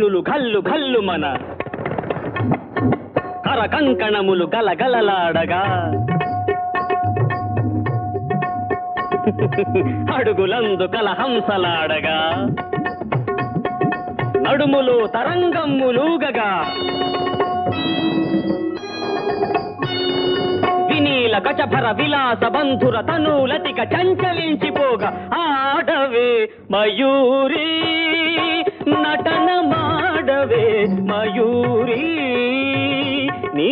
రేణులు ఘల్లు ఘల్లు మన కర కంకణములు గలగలలాడగా అడుగులందు కలహంసలాడగా నడుములు తరంగమ్ములూగగా వినీల కచభర విలాస బంధుర తనూలతిక చంచలించిపోగా ఆడవే మయూరి నటన మాడవే మయూరి నీ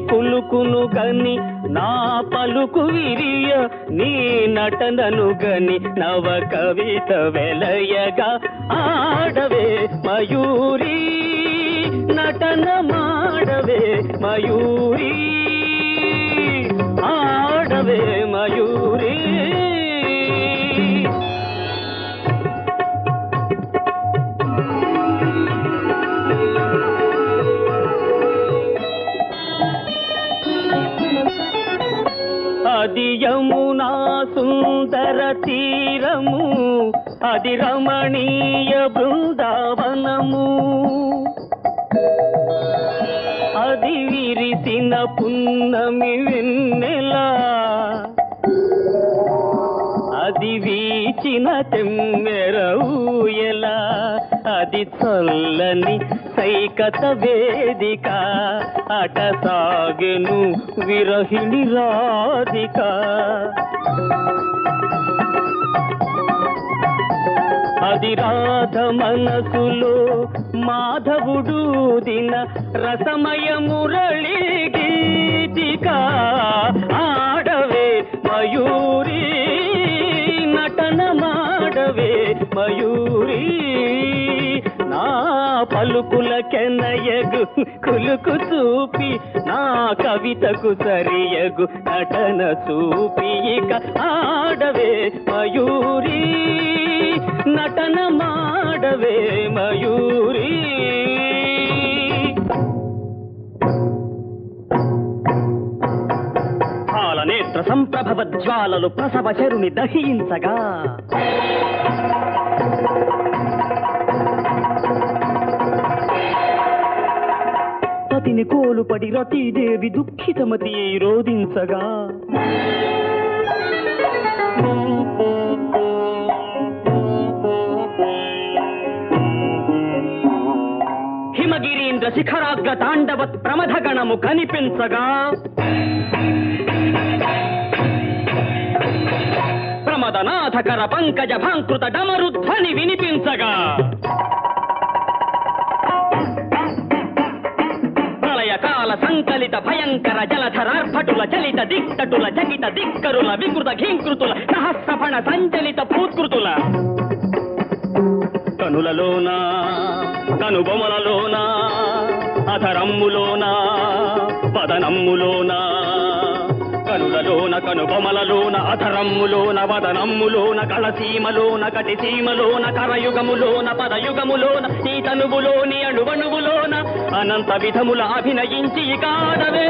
కులుకును గని నా పలుకు విరియ నీ నటనను గని నవ కవిత వెలయగా ఆడవే మయూరి నటన మాడవే మయూరి ఆడవే మయూరి అది యమునా సుందర తీరము అది రమణీయ బృందావనము అది విరిసిన పున్నమి వెన్నెల అది వీచిన తెమ్మెర ఊయల అది చల్లని సైకత వేదిక అట సాగెను విరహిణి రాధిక అది రాధ మనసులో మాధవుడు దిన రసమయ మురళి గీతిక ఆడవే మయూరి నటన మాడవే మయూరి నా పలుకుల కెనయగు కులుకు చూపి నా కవితకు సరియగు నటన చూపి ఇక ఆడవే మయూరి నటన మాడవే మయూరి పాలనేత్ర సంప్రభవ జ్వాలలు ప్రసవ చరుని దహించగా పతిని కోలుపడి రతీదేవి దుఃఖితమతి రోధించగా హిమగిరీంద్ర శిఖరాగ్ర తాండవత్ ప్రమథగణము కనిపించగా ప్రమదనాథకర పంకజ భాంకృత డమరుధ్వని వినిపించగా ప్రళయకాల సంకలిత భయంకర జలధరార్భటుల చలిత దిక్కటుల జగిత దిక్కరుల వికృత ఘీంకృతుల సహస్రఫణ సంచలిత పూత్కృతుల కనులలోనా కనుబొమలలోనా అధరమ్ములోనా వదనమ్ములోనా కనులలోన కనుబొమలలోన అధరమ్ములోన వదనమ్ములోన కళసీమలోన కటిసీమలోన కరయుగములోన పదయుగములోన ఈ తనువులోని అణువణువులోన అనంత విధముల అభినయించి కాడవే